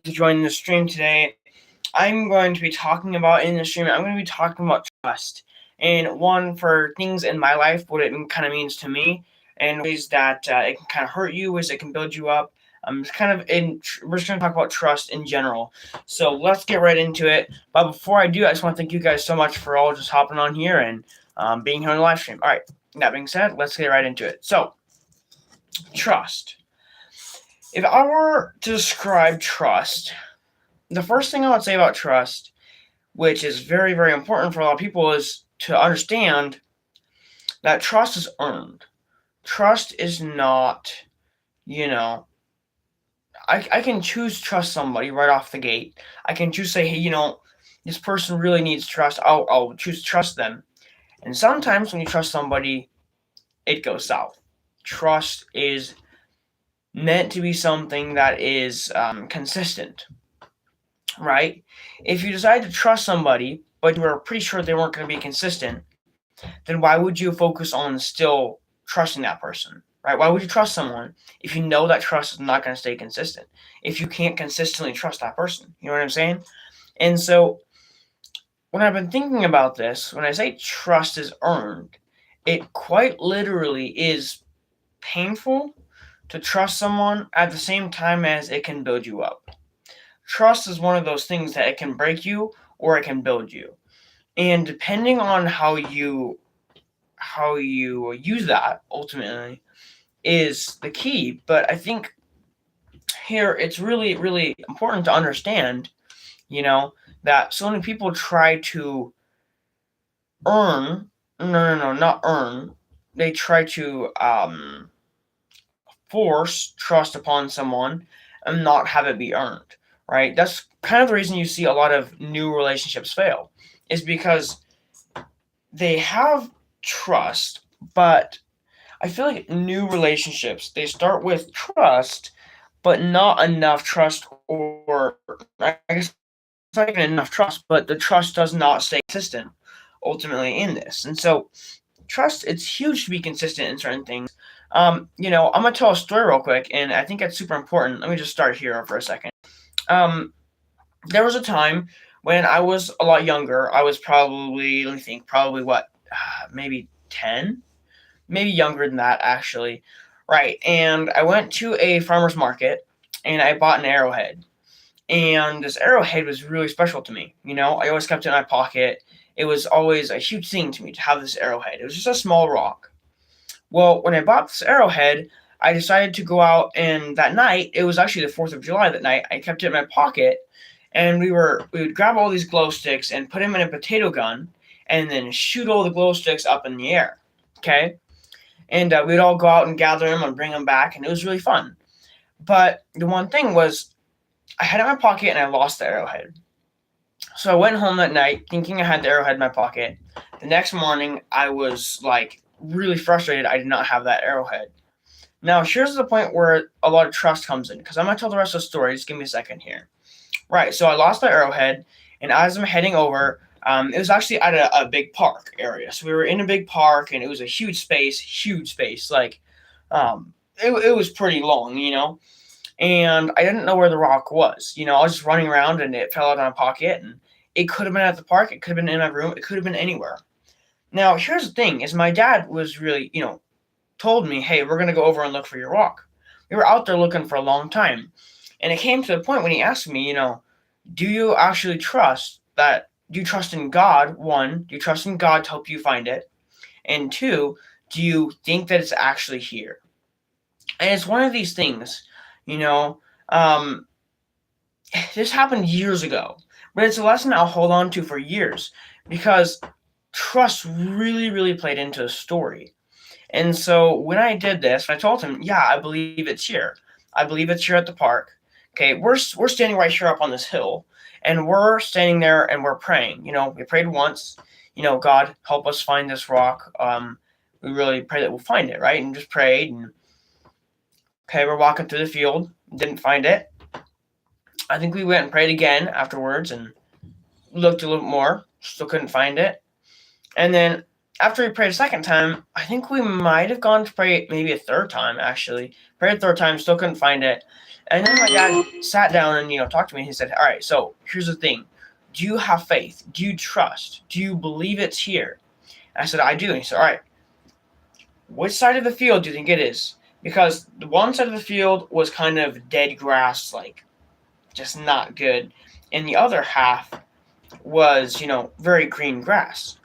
to join the stream today. I'm going to be talking about in the stream. I'm going to be talking about trust, and one for things in my life, what it kind of means to me, and ways that it can kind of hurt you, ways it can build you up. It's kind of in. We're just going to talk about trust in general. So let's get right into it. But before I do, I just want to thank you guys so much for all just hopping on here and being here on the live stream. All right. That being said, let's get right into it. So, trust. If I were to describe trust, the first thing I would say about trust, which is very, very important for a lot of people, is to understand that trust is earned. Trust is not, you know, I can choose to trust somebody right off the gate. I can choose to say, hey, this person really needs trust. I'll choose to trust them. And sometimes when you trust somebody, it goes south. Trust is meant to be something that is consistent, right? If you decide to trust somebody, but you were pretty sure they weren't going to be consistent, then why would you focus on still trusting that person, right? Why would you trust someone if you know that trust is not going to stay consistent? If you can't consistently trust that person, you know what I'm saying? And so when I've been thinking about this, when I say trust is earned, it quite literally is painful to trust someone at the same time as it can build you up. Trust is one of those things that it can break you or it can build you. And depending on how you use that ultimately is the key. But I think here it's really, really important to understand, that so many people try to earn, no, not earn, they try to force trust upon someone and not have it be earned, right? That's kind of the reason you see a lot of new relationships fail, is because they have trust, but I feel like new relationships, they start with trust, but not enough trust, or I guess not even enough trust, but the trust does not stay consistent ultimately in this. And so trust, it's huge to be consistent in certain things. I'm gonna tell a story real quick, and I think that's super important. Let me just start here for a second. Um, there was a time when I was a lot younger. I was probably, let me think, probably what, maybe 10, maybe younger than that actually. Right, and I went to a farmer's market, and I bought an arrowhead. And this arrowhead was really special to me. I always kept it in my pocket. It was always a huge thing to me to have this arrowhead. It was just a small rock. Well, when I bought this arrowhead, I decided to go out, and that night, it was actually the 4th of July that night, I kept it in my pocket, and we would grab all these glow sticks and put them in a potato gun, and then shoot all the glow sticks up in the air. Okay? And we'd all go out and gather them and bring them back, and it was really fun. But the one thing was, I had it in my pocket and I lost the arrowhead. So I went home that night thinking I had the arrowhead in my pocket. The next morning, I was like really frustrated I did not have that arrowhead. Now, here's the point where a lot of trust comes in, because I'm going to tell the rest of the story. Just give me a second here. Right, so I lost the arrowhead, and as I'm heading over, it was actually at a big park area. So we were in a big park, and it was a huge space. Like, it was pretty long. And I didn't know where the rock was. I was just running around, and it fell out of my pocket, and it could have been at the park, it could have been in my room, it could have been anywhere. Now, here's the thing, is my dad was really, told me, hey, we're going to go over and look for your rock. We were out there looking for a long time. And it came to the point when he asked me, do you actually trust that, do you trust in God? One, do you trust in God to help you find it? And two, do you think that it's actually here? And it's one of these things, you know, um, this happened years ago, but it's a lesson I'll hold on to for years, because trust really, really played into the story. And so when I did this, I told him, yeah, I believe it's here. I believe it's here at the park. Okay, we're standing right here up on this hill, and we're standing there and we're praying. We prayed once. God, help us find this rock. We really pray that we'll find it, right? And just prayed. And okay, we're walking through the field, didn't find it. I think we went and prayed again afterwards and looked a little more, still couldn't find it. And then after we prayed a second time, I think we might have gone to pray maybe a third time, actually. Prayed a third time, still couldn't find it. And then my dad sat down and, talked to me. He said, all right, so here's the thing. Do you have faith? Do you trust? Do you believe it's here? And I said, I do. And he said, all right, which side of the field do you think it is? Because the one side of the field was kind of dead grass, like just not good. And the other half was, very green grass.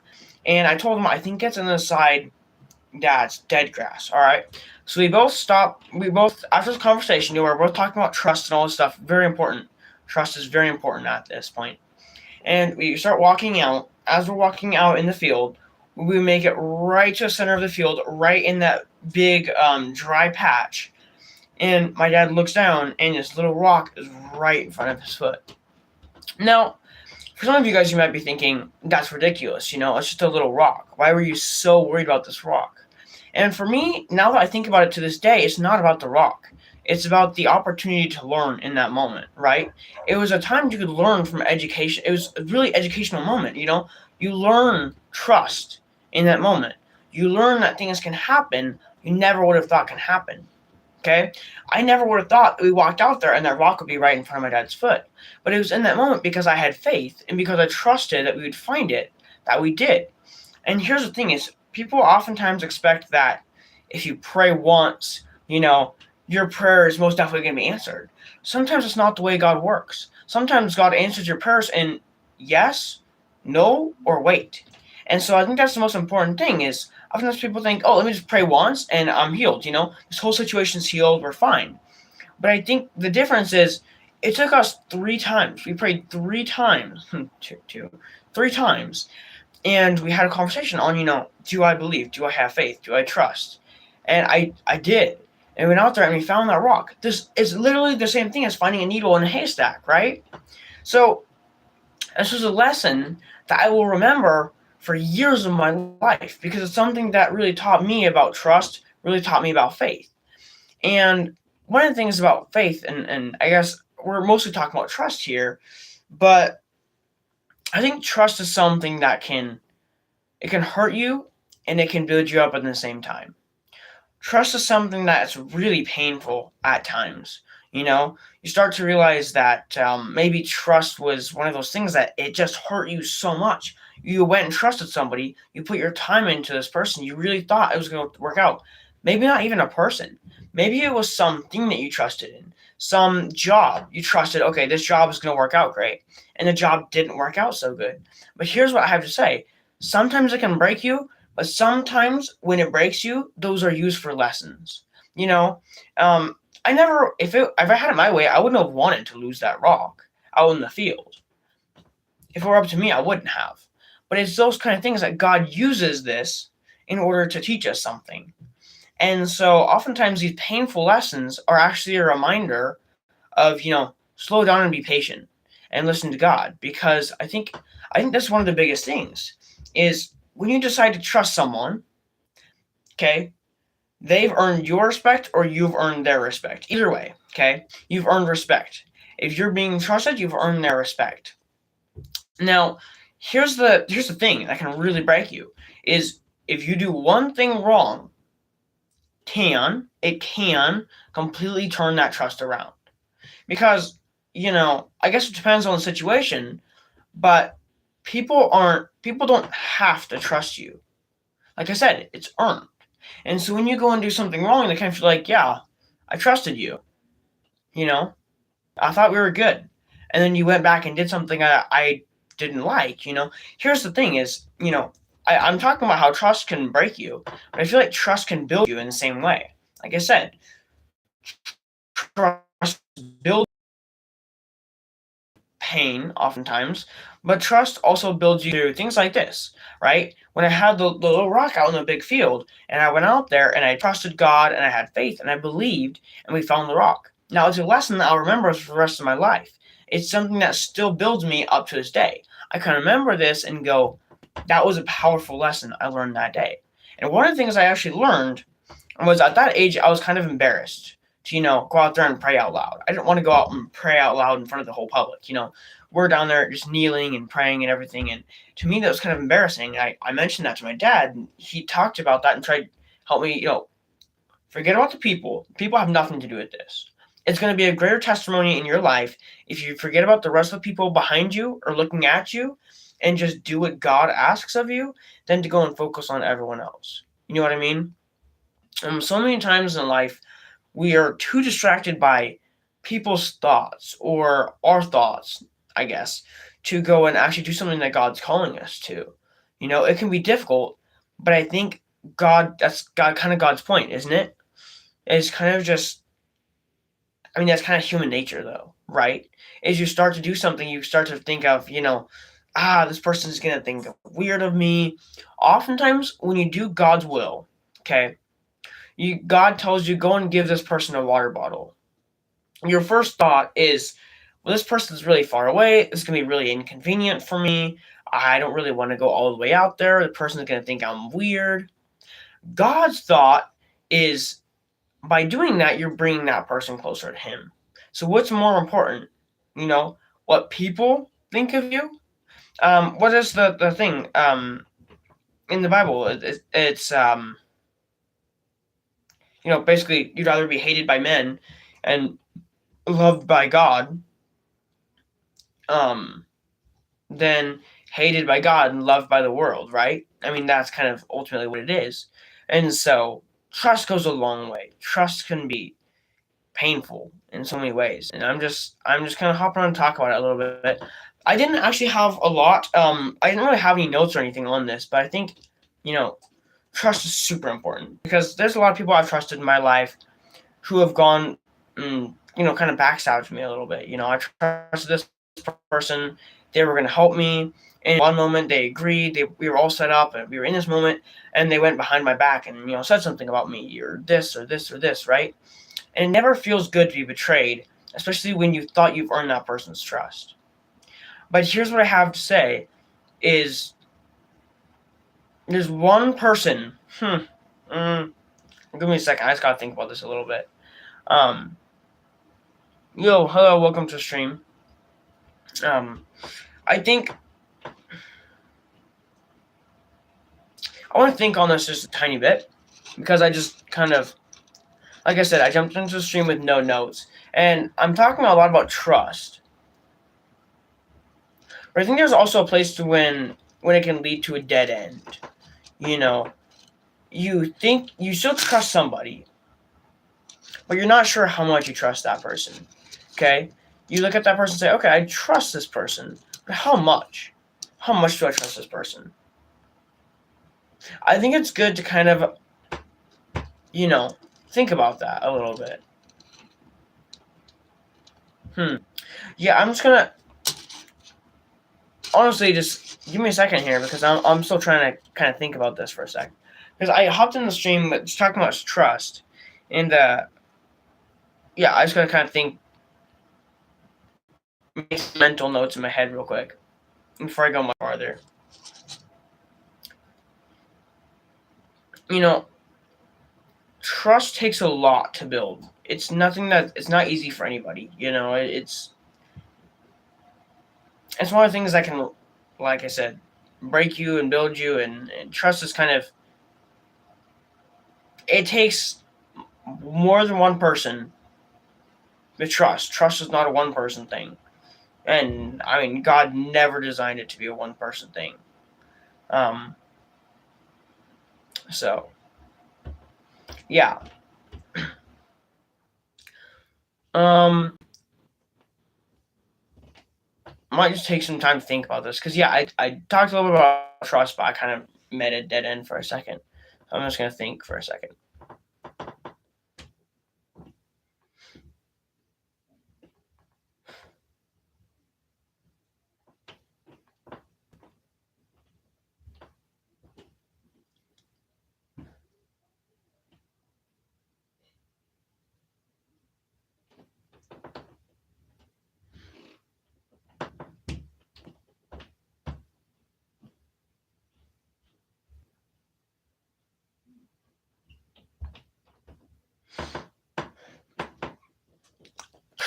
And I told him, I think it's on the side that's dead grass. All right. So we both stopped. After this conversation, we were both talking about trust and all this stuff. Very important. Trust is very important at this point. And we start walking out. As we're walking out in the field, we make it right to the center of the field, right in that big dry patch. And my dad looks down, and this little rock is right in front of his foot. Now, for some of you guys, you might be thinking, that's ridiculous. It's just a little rock. Why were you so worried about this rock? And for me, now that I think about it to this day, it's not about the rock. It's about the opportunity to learn in that moment, right? It was a time you could learn from education. It was a really educational moment, You learn trust in that moment. You learn that things can happen you never would have thought can happen. Okay? I never would have thought that we walked out there and that rock would be right in front of my dad's foot. But it was in that moment because I had faith and because I trusted that we would find it, that we did. And here's the thing is, people oftentimes expect that if you pray once, your prayer is most definitely going to be answered. Sometimes it's not the way God works. Sometimes God answers your prayers in yes, no, or wait. And so I think that's the most important thing is oftentimes people think, oh, let me just pray once and I'm healed, This whole situation's healed, we're fine. But I think the difference is it took us 3 times. We prayed 3 times. 3 times. And we had a conversation on, do I believe? Do I have faith? Do I trust? And I did. And we went out there and we found that rock. This is literally the same thing as finding a needle in a haystack, right? So this was a lesson that I will remember for years of my life because it's something that really taught me about trust, really taught me about faith. And one of the things about faith, and I guess we're mostly talking about trust here, but I think trust is something that can hurt you and it can build you up at the same time. Trust is something that's really painful at times. You start to realize that maybe trust was one of those things that it just hurt you so much. You went and trusted somebody, you put your time into this person, you really thought it was going to work out. Maybe not even a person. Maybe it was something that you trusted in, some job you trusted, okay, this job is going to work out great, and the job didn't work out so good. But here's what I have to say. Sometimes it can break you, but sometimes when it breaks you, those are used for lessons. I never, if I had it my way, I wouldn't have wanted to lose that rock out in the field. If it were up to me, I wouldn't have. But it's those kind of things that God uses this in order to teach us something. And so oftentimes these painful lessons are actually a reminder of, slow down and be patient and listen to God. Because I think that's one of the biggest things is when you decide to trust someone, okay, they've earned your respect or you've earned their respect. Either way, okay, you've earned respect. If you're being trusted, you've earned their respect. Now, here's the thing that can really break you is if you do one thing wrong, it can completely turn that trust around. Because, I guess it depends on the situation, but people don't have to trust you. Like I said, it's earned. And so when you go and do something wrong, they kind of feel like, yeah, I trusted you. I thought we were good. And then you went back and did something I didn't like, Here's the thing is, I'm talking about how trust can break you, but I feel like trust can build you in the same way. Like I said, trust builds pain oftentimes, but trust also builds you through things like this, right? When I had the little rock out in the big field, and I went out there and I trusted God and I had faith and I believed, and we found the rock. Now, it's a lesson that I'll remember for the rest of my life. It's something that still builds me up to this day. I can remember this and go, that was a powerful lesson I learned that day. And one of the things I actually learned was at that age, I was kind of embarrassed to, go out there and pray out loud. I didn't want to go out and pray out loud in front of the whole public. We're down there just kneeling and praying and everything. And to me, that was kind of embarrassing. I mentioned that to my dad, and he talked about that and tried to help me, forget about the people. People have nothing to do with this. It's going to be a greater testimony in your life if you forget about the rest of the people behind you or looking at you and just do what God asks of you than to go and focus on everyone else. You know what I mean? So many times in life, we are too distracted by people's thoughts or our thoughts, I guess, to go and actually do something that God's calling us to. It can be difficult, but I think that's kind of God's point, isn't it? It's kind of just, that's kind of human nature though, right? As you start to do something, you start to think of, this person's going to think weird of me. Oftentimes when you do God's will, okay, God tells you, go and give this person a water bottle. Your first thought is, well, this person's really far away. It's going to be really inconvenient for me. I don't really want to go all the way out there. The person's going to think I'm weird. God's thought is, by doing that, you're bringing that person closer to Him. So what's more important? What people think of you? What is the thing? In the Bible, it's basically you'd rather be hated by men and loved by God, than hated by God and loved by the world, right? That's kind of ultimately what it is. And so trust goes a long way. Trust can be painful in so many ways. And I'm just kind of hopping on and talk about it a little bit. I didn't actually have a lot. I didn't really have any notes or anything on this, but I think, trust is super important because there's a lot of people I've trusted in my life who have gone, kind of backstabbed me a little bit. I trusted this person. They were going to help me. In one moment, they agreed. We were all set up, and we were in this moment, and they went behind my back and, said something about me or this or this or this, right? And it never feels good to be betrayed, especially when you thought you've earned that person's trust. But here's what I have to say is there's one person. Give me a second. I just got to think about this a little bit. Hello, welcome to the stream. I think I want to think on this just a tiny bit because I just kind of, like I said, I jumped into the stream with no notes, and I'm talking a lot about trust. But I think there's also a place to when it can lead to a dead end. You think you still trust somebody, but you're not sure how much you trust that person. Okay? You look at that person and say, okay, I trust this person, but how much? How much do I trust this person? I think it's good to kind of, think about that a little bit. Yeah, I'm just gonna honestly just give me a second here because I'm still trying to kind of think about this for a second. Because I hopped in the stream just talking about trust, and I just gotta kind of think, make some mental notes in my head real quick before I go much farther. Trust takes a lot to build. It's not easy for anybody. It's one of the things that can, like I said, break you and build you, and trust is kind of, it takes more than one person to trust. Trust is not a one person thing. And God never designed it to be a one person thing. So yeah. Might just take some time to think about this because I talked a little bit about trust, but I kind of met a dead end for a second. So I'm just gonna think for a second.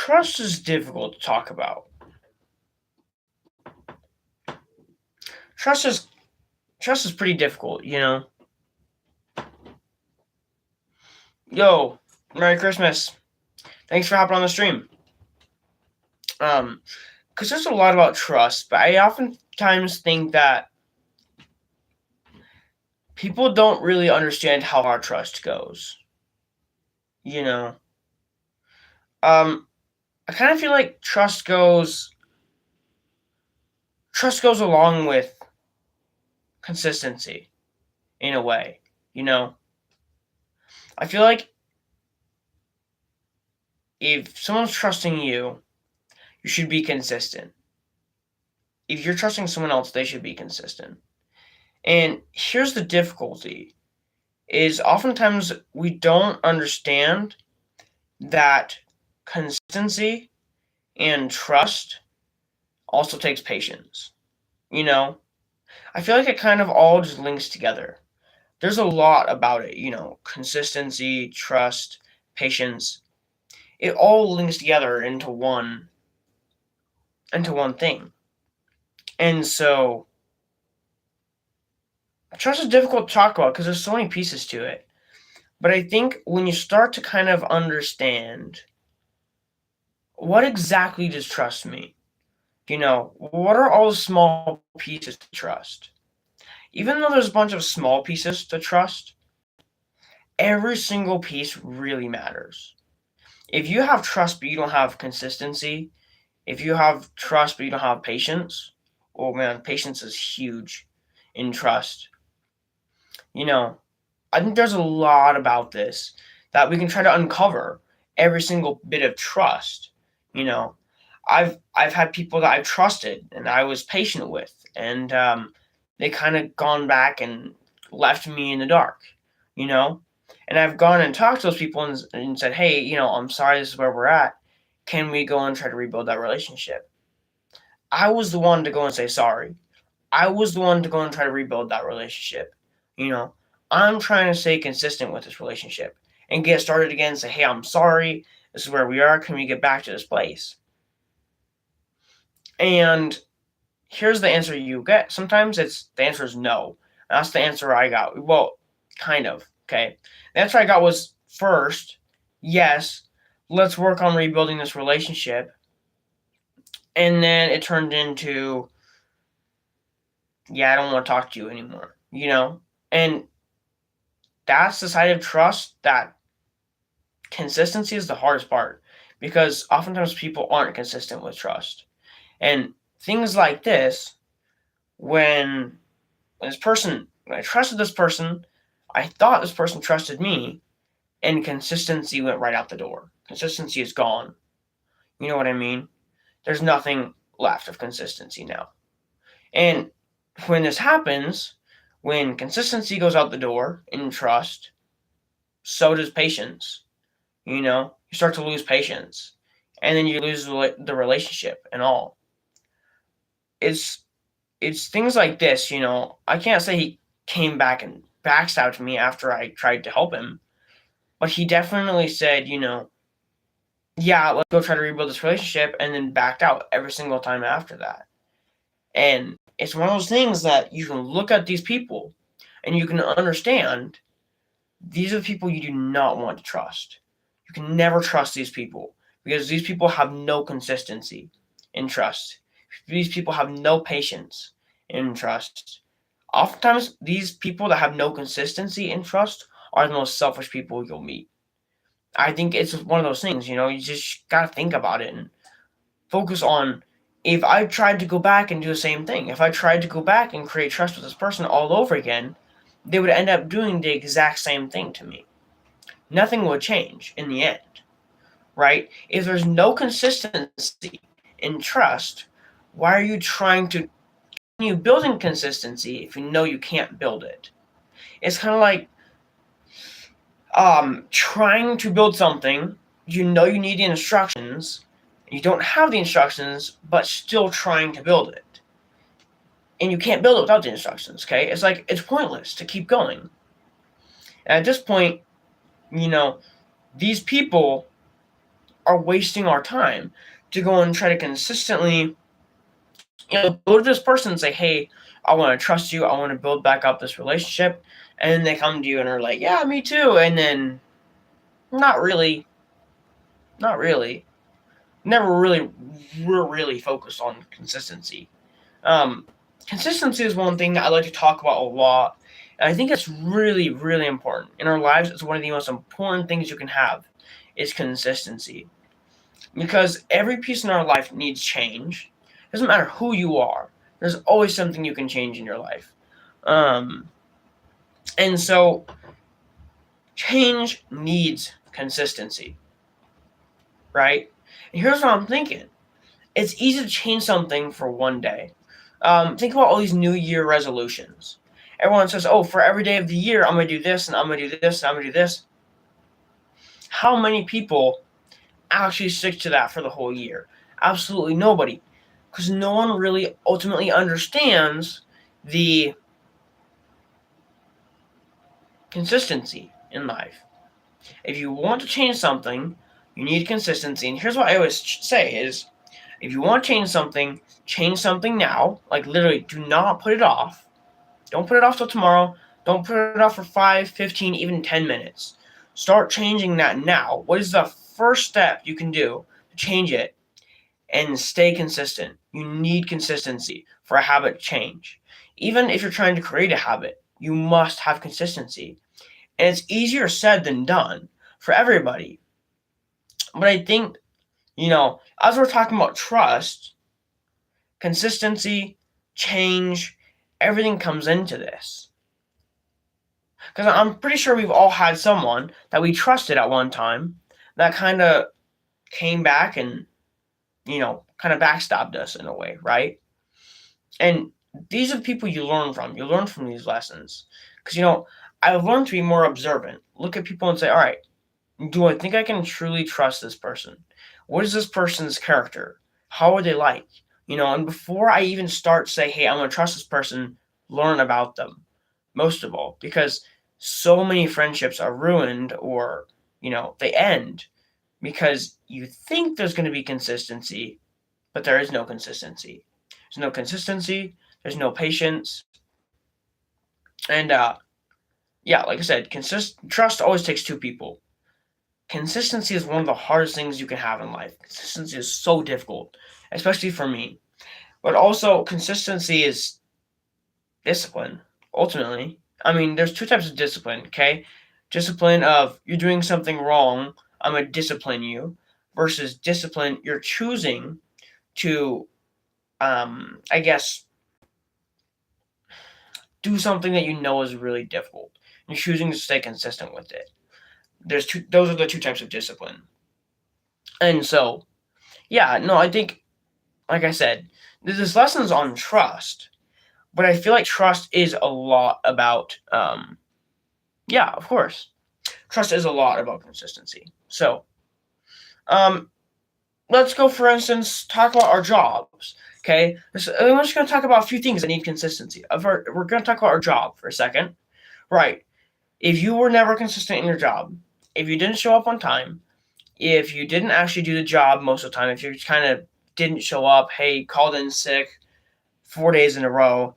trust is difficult to talk about. Trust is trust is pretty difficult, you know. Yo, Merry Christmas. Thanks for hopping on the stream. Because there's a lot about trust, but I oftentimes think that people don't really understand how our trust goes. You know, I kind of feel like trust goes along with consistency in a way. You know, I feel like if someone's trusting you, you should be consistent. If you're trusting someone else, they should be consistent. And here's the difficulty is oftentimes we don't understand that consistency and trust also takes patience. You know, I feel like it kind of all just links together. There's a lot about it, consistency, trust, patience. It all links together into one thing. And so trust is difficult to talk about because there's so many pieces to it. But I think when you start to kind of understand what exactly does trust mean? What are all the small pieces to trust? Even though there's a bunch of small pieces to trust, every single piece really matters. If you have trust but you don't have consistency, if you have trust but you don't have patience, oh man, patience is huge in trust. I think there's a lot about this that we can try to uncover every single bit of trust. You know, I've had people that I've trusted and I was patient with, and they kind of gone back and left me in the dark. You know, and I've gone and talked to those people and said, hey, I'm sorry, this is where we're at. Can we go and try to rebuild that relationship? I was the one to go and say sorry. I was the one to go and try to rebuild that relationship. You know, I'm trying to stay consistent with this relationship and get started again and say, hey, I'm sorry. This is where we are. Can we get back to this place? And here's the answer you get. Sometimes the answer is no. That's the answer I got. Well, kind of. Okay. The answer I got was first, yes, let's work on rebuilding this relationship. And then it turned into, yeah, I don't want to talk to you anymore, And that's the side of trust that consistency is the hardest part because oftentimes people aren't consistent with trust. And things like this, when I trusted this person, I thought this person trusted me, and consistency went right out the door. Consistency is gone. You know what I mean? There's nothing left of consistency now. And when this happens, when consistency goes out the door in trust, so does patience. You start to lose patience, and then you lose the relationship and all. It's things like this. I can't say he came back and backstabbed me after I tried to help him, but he definitely said, yeah, let's go try to rebuild this relationship, and then backed out every single time after that. And it's one of those things that you can look at these people and you can understand these are the people you do not want to trust. You can never trust these people because these people have no consistency in trust. These people have no patience in trust. Oftentimes, these people that have no consistency in trust are the most selfish people you'll meet. I think it's one of those things, you just got to think about it and focus on if I tried to go back and do the same thing, if I tried to go back and create trust with this person all over again, they would end up doing the exact same thing to me. Nothing would change in the end, right? If there's no consistency in trust, why are you trying to continue building consistency if you know you can't build it? It's kind of like trying to build something, you need the instructions, you don't have the instructions, but still trying to build it. And you can't build it without the instructions, okay? It's like, it's pointless to keep going. And at this point, these people are wasting our time to go and try to consistently, go to this person and say, hey, I want to trust you. I want to build back up this relationship. And then they come to you and are like, yeah, me too. And then not really, never really, we're really focused on consistency. Um, Consistency is one thing that I like to talk about a lot. And I think it's really, really important. In our lives, it's one of the most important things you can have is consistency. Because every piece in our life needs change. It doesn't matter who you are. There's always something you can change in your life. Um, and so change needs consistency, right? And here's what I'm thinking. It's easy to change something for one day. Think about all these New Year resolutions. Everyone says, oh, for every day of the year, I'm going to do this, and I'm going to do this, and I'm going to do this. How many people actually stick to that for the whole year? Absolutely nobody. Because no one really ultimately understands the consistency in life. If you want to change something, you need consistency. And here's what I always say is, if you want to change something now. Like literally, do not put it off. Don't put it off till tomorrow. Don't put it off for 5, 15, even 10 minutes. Start changing that now. What is the first step you can do to change it and stay consistent? You need consistency for a habit change. Even if you're trying to create a habit, you must have consistency. And it's easier said than done for everybody. But I think, as we're talking about trust, consistency, change, everything comes into this. Because I'm pretty sure we've all had someone that we trusted at one time that kind of came back and, kind of backstabbed us in a way, right? And these are the people you learn from. You learn from these lessons. Because, I've learned to be more observant. Look at people and say, all right, do I think I can truly trust this person? What is this person's character? How are they like? And before I even start say, hey, I'm going to trust this person, learn about them. Most of all, because so many friendships are ruined or, they end because you think there's going to be consistency, but there is no consistency. There's no consistency. There's no patience. And, like I said, trust always takes two people. Consistency is one of the hardest things you can have in life. Consistency is so difficult, especially for me. But also, consistency is discipline, ultimately. I mean, there's two types of discipline, okay? Discipline of you're doing something wrong, I'm going to discipline you, versus discipline, you're choosing to, I guess, do something that you know is really difficult. You're choosing to stay consistent with it. Those are the two types of discipline. And so, I think, like I said, this lesson's on trust, but I feel like trust is a lot about, of course, trust is a lot about consistency. So, let's go, for instance, talk about our jobs. Okay, I'm just going to talk about a few things that need consistency. We're going to talk about our job for a second. Right. If you were never consistent in your job, if you didn't show up on time, if you didn't actually do the job most of the time, if you kind of didn't show up, hey, called in sick 4 days in a row,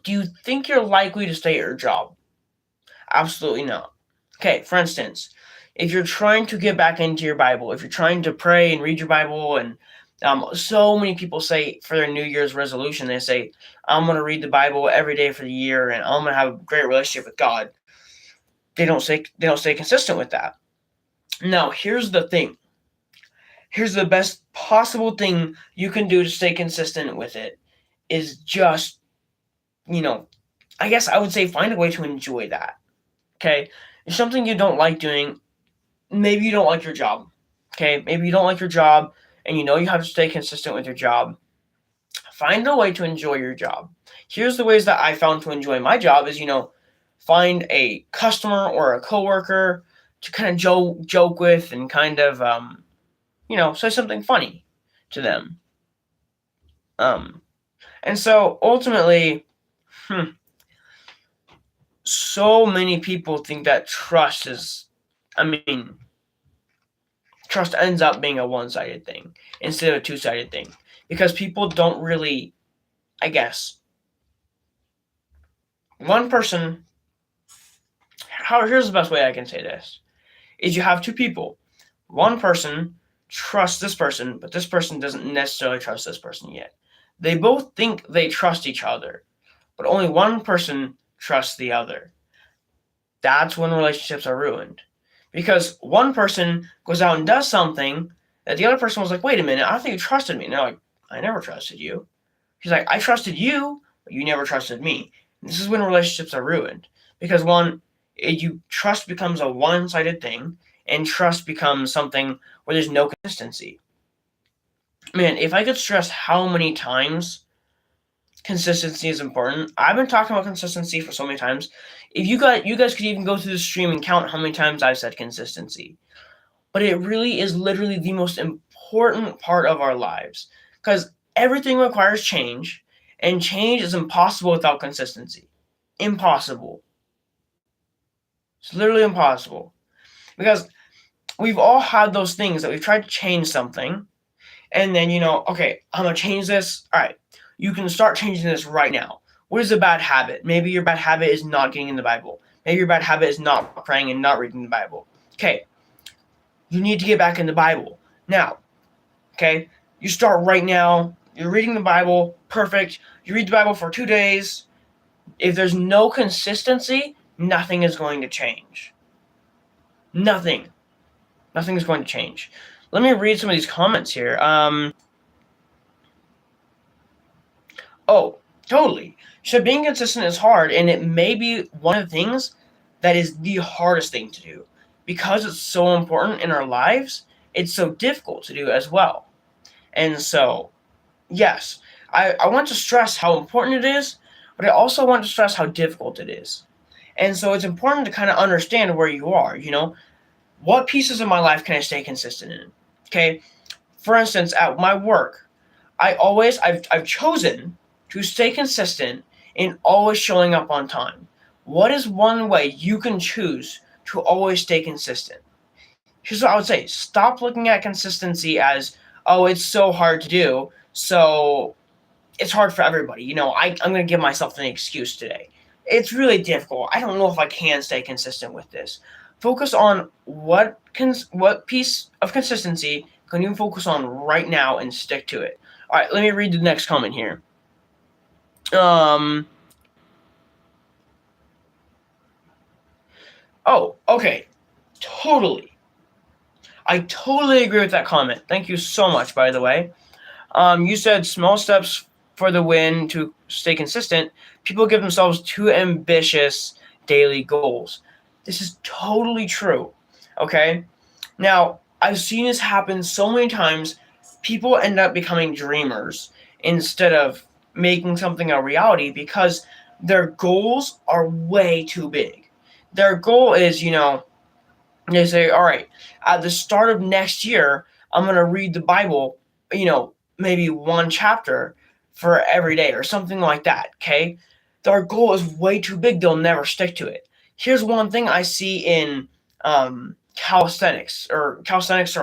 do you think you're likely to stay at your job? Absolutely not. Okay, for instance, if you're trying to get back into your Bible, if you're trying to pray and read your Bible, and so many people say for their New Year's resolution, they say, I'm going to read the Bible every day for the year, and I'm going to have a great relationship with God. They don't stay consistent with that. Now, here's the thing. Here's the best possible thing you can do to stay consistent with it is just, I guess I would say find a way to enjoy that. Okay? If something you don't like doing, maybe you don't like your job. Okay? Maybe you don't like your job and you have to stay consistent with your job. Find a way to enjoy your job. Here's the ways that I found to enjoy my job is, find a customer or a coworker to kind of joke with and kind of, say something funny to them. And so ultimately, so many people think that trust is, trust ends up being a one-sided thing instead of a two-sided thing. Because people don't really, I guess, one person, here's the best way I can say this, is you have two people. One person trusts this person, but this person doesn't necessarily trust this person yet. They both think they trust each other, but only one person trusts the other. That's when relationships are ruined. Because one person goes out and does something that the other person was like, wait a minute, I think you trusted me. And they're like, I never trusted you. He's like, I trusted you, but you never trusted me. And this is when relationships are ruined. Because trust becomes a one-sided thing, and trust becomes something where there's no consistency. Man, if I could stress how many times consistency is important. I've been talking about consistency for so many times. If you guys could even go through the stream and count how many times I've said consistency. But it really is literally the most important part of our lives, because everything requires change, and change is impossible without consistency. Impossible. It's literally impossible. Because we've all had those things that we've tried to change something, and then, okay, I'm going to change this. All right, you can start changing this right now. What is a bad habit? Maybe your bad habit is not getting in the Bible. Maybe your bad habit is not praying and not reading the Bible. Okay, you need to get back in the Bible. Now, okay, you start right now. You're reading the Bible. Perfect. You read the Bible for 2 days. If there's no consistency, nothing is going to change. Nothing. Nothing is going to change. Let me read some of these comments here. Oh, totally. So being consistent is hard, and it may be one of the things that is the hardest thing to do. Because it's so important in our lives, it's so difficult to do as well. And so, yes, I want to stress how important it is, but I also want to stress how difficult it is. And so it's important to kind of understand where you are, What pieces of my life can I stay consistent in? Okay, for instance, at my work, I've chosen to stay consistent in always showing up on time. What is one way you can choose to always stay consistent? Here's what I would say. Stop looking at consistency as, oh, it's so hard to do, so it's hard for everybody. I'm going to give myself an excuse today. It's really difficult. I don't know if I can stay consistent with this. Focus on what piece of consistency can you focus on right now and stick to it. All right, let me read the next comment here. Oh, okay. Totally. I totally agree with that comment. Thank you so much, by the way. You said small steps for the win to stay consistent. People give themselves too ambitious daily goals. This is totally true. Okay? Now, I've seen this happen so many times. People end up becoming dreamers instead of making something a reality because their goals are way too big. Their goal is, they say, all right, at the start of next year, I'm going to read the Bible, maybe one chapter for every day or something like that, okay? Their goal is way too big. They'll never stick to it. Here's one thing I see in calisthenics or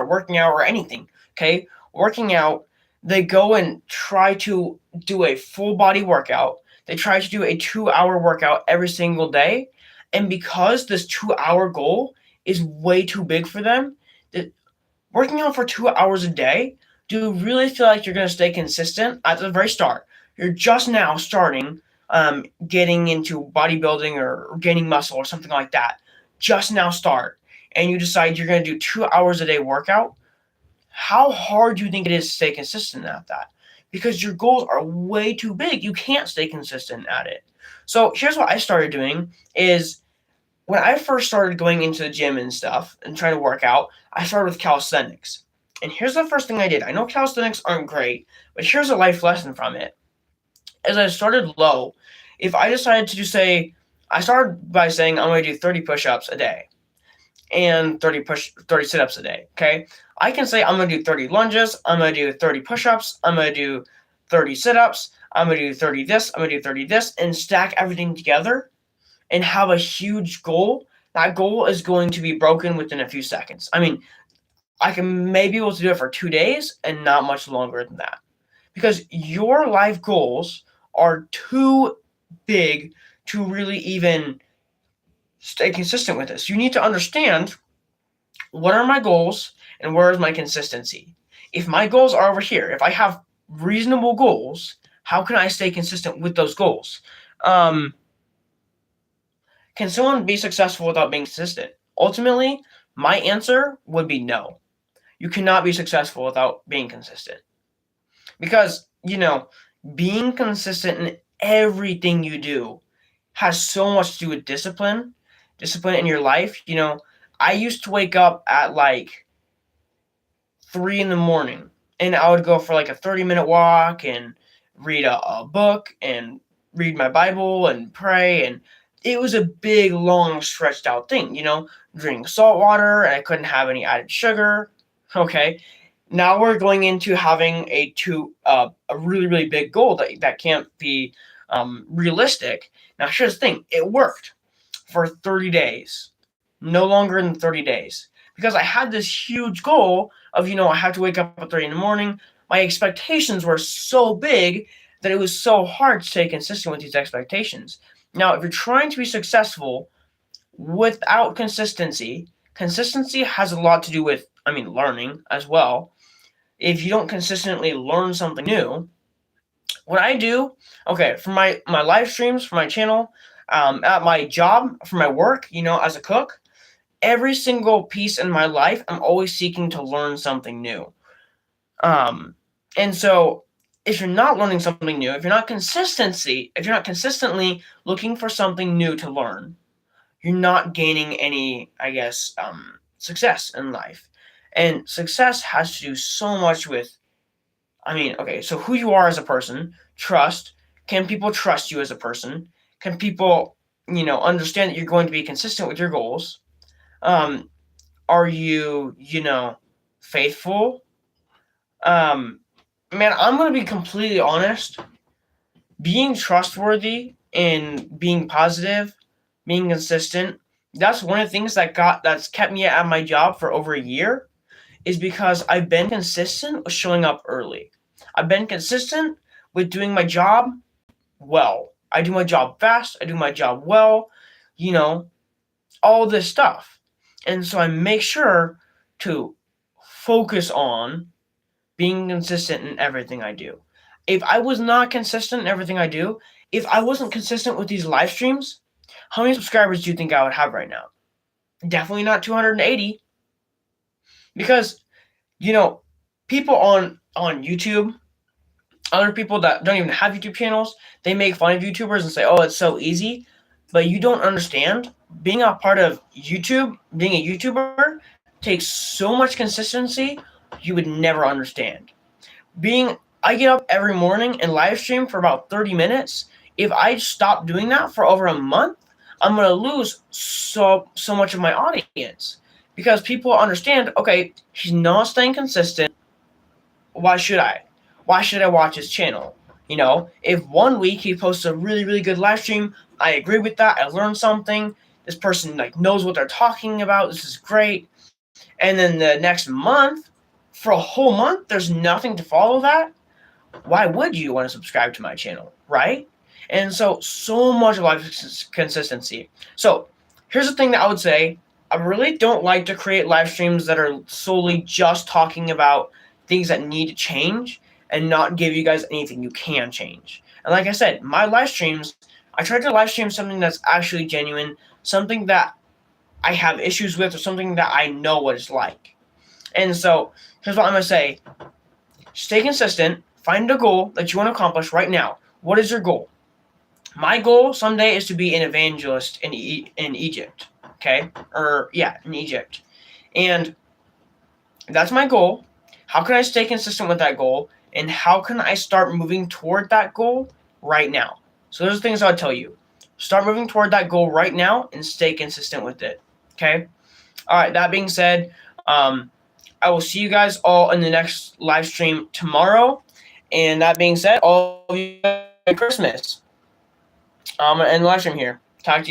working out or anything, okay? Working out, they go and try to do a full body workout. They try to do a 2-hour workout every single day. And because this 2-hour goal is way too big for them, that working out for 2 hours a day, do you really feel like you're going to stay consistent at the very start? You're just now starting getting into bodybuilding or gaining muscle or something like that. Just now start. And you decide you're going to do 2 hours a day workout. How hard do you think it is to stay consistent at that? Because your goals are way too big. You can't stay consistent at it. So here's what I started doing is when I first started going into the gym and stuff and trying to work out, I started with calisthenics. And here's the first thing I did. I know calisthenics aren't great, but here's a life lesson from it. As I started low, if I decided to I started by saying I'm going to do 30 push-ups a day and 30 sit-ups a day, okay? I can say I'm going to do 30 lunges, I'm going to do 30 push-ups, I'm going to do 30 sit-ups, I'm going to do 30 this, I'm going to do 30 this, and stack everything together and have a huge goal. That goal is going to be broken within a few seconds. I mean, I can maybe be able to do it for 2 days and not much longer than that. Because your life goals are too big to really even stay consistent with this. You need to understand, what are my goals and where is my consistency? If my goals are over here, if I have reasonable goals, how can I stay consistent with those goals? Can someone be successful without being consistent? Ultimately, my answer would be no. You cannot be successful without being consistent. Because, being consistent in everything you do has so much to do with discipline in your life. I used to wake up at like 3 in the morning, and I would go for like a 30-minute walk and read a book and read my Bible and pray. And it was a big, long, stretched out thing, drink salt water, and I couldn't have any added sugar. Okay. Now we're going into having a really, really big goal that can't be realistic. Now, here's the thing. It worked for 30 days. No longer than 30 days. Because I had this huge goal of, I have to wake up at 3 in the morning. My expectations were so big that it was so hard to stay consistent with these expectations. Now, if you're trying to be successful without consistency has a lot to do with, learning as well. If you don't consistently learn something new, what I do, for my live streams, for my channel, at my job, for my work, as a cook, every single piece in my life, I'm always seeking to learn something new. And so if you're not learning something new, if you're not consistently looking for something new to learn, you're not gaining any, success in life. And success has to do so much with, so who you are as a person, trust. Can people trust you as a person? Can people, understand that you're going to be consistent with your goals? Are you, faithful? Man, I'm going to be completely honest. Being trustworthy and being positive, being consistent, that's one of the things that's kept me at my job for over a year, is because I've been consistent with showing up early. I've been consistent with doing my job well. I do my job fast. I do my job well, all this stuff. And so I make sure to focus on being consistent in everything I do. If I was not consistent in everything I do, if I wasn't consistent with these live streams, how many subscribers do you think I would have right now? Definitely not 280. Because, people on YouTube, other people that don't even have YouTube channels, they make fun of YouTubers and say, oh, it's so easy. But you don't understand, being a part of YouTube, being a YouTuber, takes so much consistency you would never understand. I get up every morning and live stream for about 30 minutes. If I stop doing that for over a month, I'm going to lose so much of my audience. Because people understand, okay, he's not staying consistent. Why should I? Why should I watch his channel? If 1 week he posts a really, really good live stream, I agree with that. I learned something. This person knows what they're talking about. This is great. And then the next month, for a whole month, there's nothing to follow that. Why would you want to subscribe to my channel, right? And so much of life is consistency. So here's the thing that I would say. I really don't like to create live streams that are solely just talking about things that need to change and not give you guys anything you can change. And like I said, my live streams, I try to live stream something that's actually genuine, something that I have issues with, or something that I know what it's like. And so here's what I'm going to say. Stay consistent. Find a goal that you want to accomplish right now. What is your goal? My goal someday is to be an evangelist in Egypt. Okay? In Egypt. And that's my goal. How can I stay consistent with that goal? And how can I start moving toward that goal right now? So those are things I would tell you. Start moving toward that goal right now and stay consistent with it. Okay? All right, that being said, I will see you guys all in the next live stream tomorrow. And that being said, all of you, Merry Christmas. And live stream here. Talk to you.